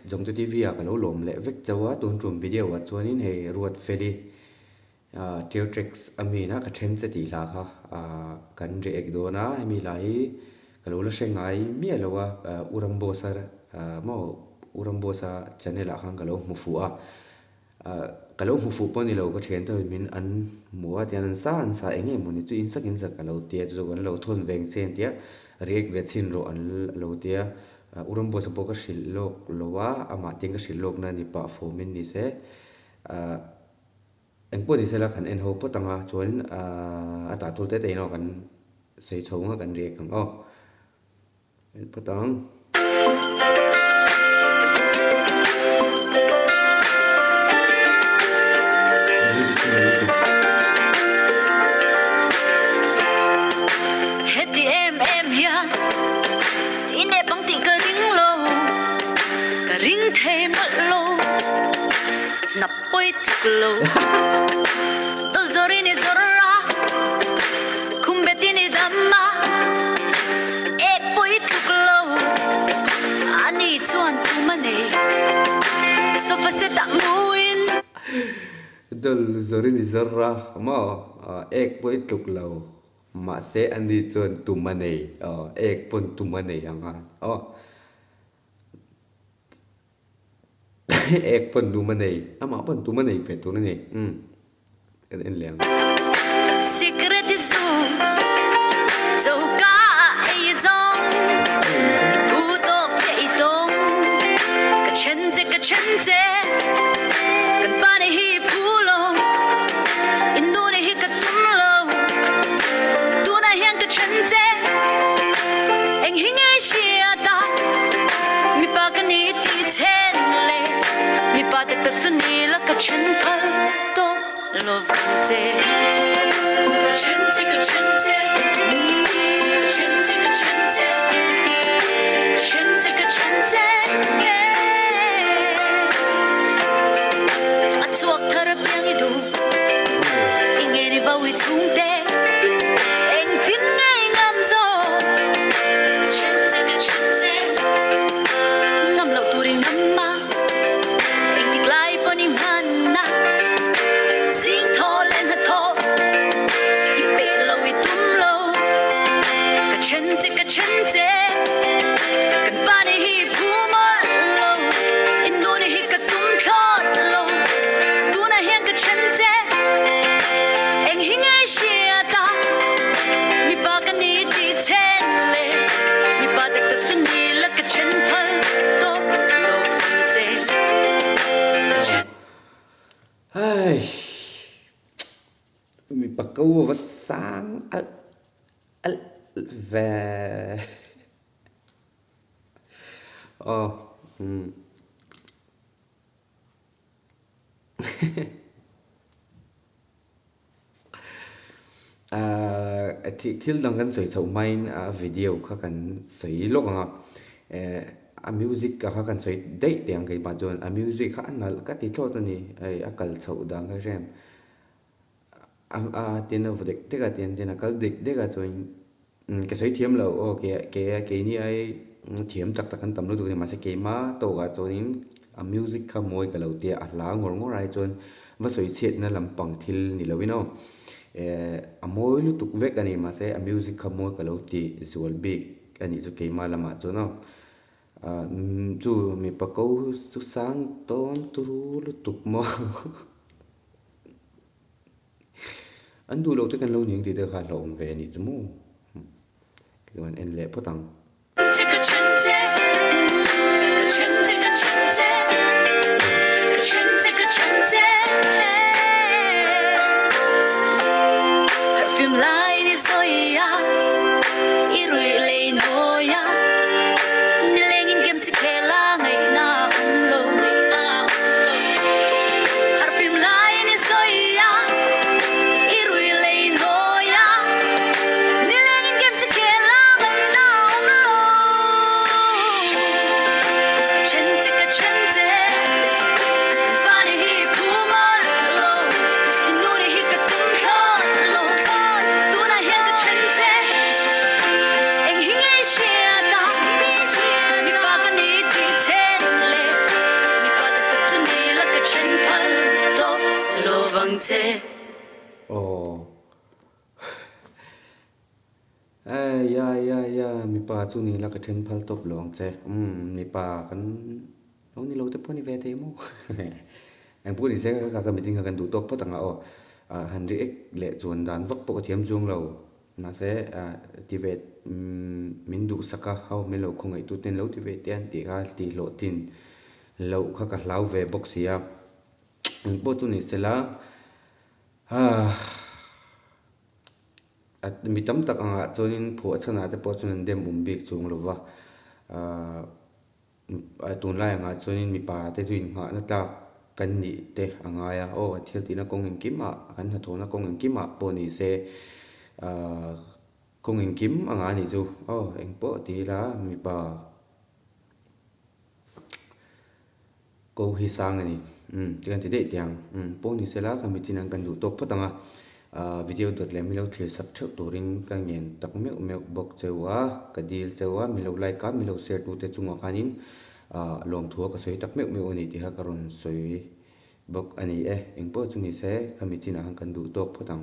giống tôi TV à cái lỗ lồm lệ vết châu á tuôn trùm video à cho nên hệ Ruatfeli trackx ami na cái trend sẽ tỷ là ha cái react đó na ami lại cái lỗ là sẽ ngay mía là wa urambosa channel à hang cái lỗ một phụ à cái lỗ một phụ bao nhiêu lâu cái trend thôi mình ăn mua thì ăn sa anh em muốn tu in sắc in sắc cái lỗ tiệt rồi cái lỗ thôn veng sen tiệt react về xin rồi ăn lỗ tiệt urambosa poka shillok lowa ama tinga shillok na ni pa fomin ni se en po ni se la khan en ho potanga chuan ata tul te te no kan sei chhonga kan react kan o en potang heti em hian ine bangti ka ring lo ka ring the mat lo na poi tuk lo dol zori ni zorra kumbeti ni damma ek poi tuk lo ani chuan tu mane sofa se ta muin dol zori ni zarra ma ek poi tuk lo ma se andi chuan tumane ek pon tumane anga ek pon tumane ama pon tumane fe tu ne en leng secret is so ga ai zong pu to te dong ka chen ze kan pa ne hi pu lo in nu ne hi ka tum lo tu na hian ka chen ze eng hing ai shia ta mi pa ka ni ti chen le mi pa te ta chu ni la ka chen pa to love ze ka chen ze ka chen ze chen ze ka chen ze chen ze ka chen ze a chuak thar piang i du inge ni va wi chung te eng tin ngai ngam zo chen ze ngam lo turing ngam ma eng tik lai poni man na sing tho len ha tho i pe lo i tum lo ka chen ze kan pa ni hi pu ma lo in nu ni hi ka tum thot lo tu na hian ka chen ze eng hing ai shia ta mi pa ka ni ti chen le mi pa te ta chu ni la ka chen phal to lo ze ka chen ai mi pa câu va sang al ve thì thiếu đồngกันสวยchậu mai videoเขากันสวยลกอ่ะmusicเขากันสวยได้เตียงcái bà chọn musicเขาอันนั้นก็ติดโทษตัวนี้cái chậuดังcái rem tiền nào vậy thế cái tiền nào cái đích cái chọn cái sấy thiếm là cái này ai thiếm chắc kan tầm lúc tụi mà sẽ cái má tổ cái chọn musicเขาmôi cái đầu tiên lá ngồi lại chọn và sấy chết nó làm bằng thil ni lâu nó amoy lu tuk vek ani ma se music khamoy kaloti zual big ani chu ke mala ma chu no chu mi pako chu sang ton turu lu tuk mo andu lo te kan lo ning ti de kha lo ve ni chu mo kan en le potang phim lai đi rồi ya irui le no ya ni le ngin game si khela ngai na lo har phim lai đi rồi ya irui le no ya ni le ngin game si khela ngai na lo che โอ้ไอ้ยามีป่าจุนี่ละกระเทนพัลตบหลวงเจมีป่ากันน้องนี่เราจะพูดในเวทีมั้งอันพูดอีเสกก็มีจริงกันดูตบเพราะต่างอ๋อฮันรีเอ็กเละจวนดันวักปกติมจุงเราน่าเสทีเวทมินดูสักเขาไม่เราคงไอตุเต็นเราทีเวทเตียนตีกาตีโหลตินเราข้ากับเราเวบ็อกเสียอันพูดจุนี่เสร็จแล้วมีจำตักอ่ะจนผัวชนะแต่พอจนเดมบิกจุงหรือว่าตุนไล่อ่ะจนมีป่าแต่จุนหาหน้าตากันนี่เตะอ่ะโอ้เที่ยวตีนักกงเงินกิมอ่ะอันหัดโถนักกงเงินกิมอ่ะปนี่เสกงเงินกิมอ่ะนี่จูโอ้เอ็งปอตีละมีป่ากูฮิซังอันนี้ที่กันที่เด็ดยังปนี่เสร็จแล้วก็มีจีนังกันดูตบเพราะต่างวิดีโอตัวเล็กมีเราถือสับเท่าตัวริงกันเงินตักเมลบอกเจ้าว่าก็ดีเจ้าว่ามีเราไลค์กันมีเราแชร์ตัวเตจุงอ่ะนินลงทัวร์ก็สวยตักเมลอันนี้ที่ฮะการุนสวยบอกอันนี้เอ็งพอจุนี่เสกมีจีนังกันดูตบเพราะต่าง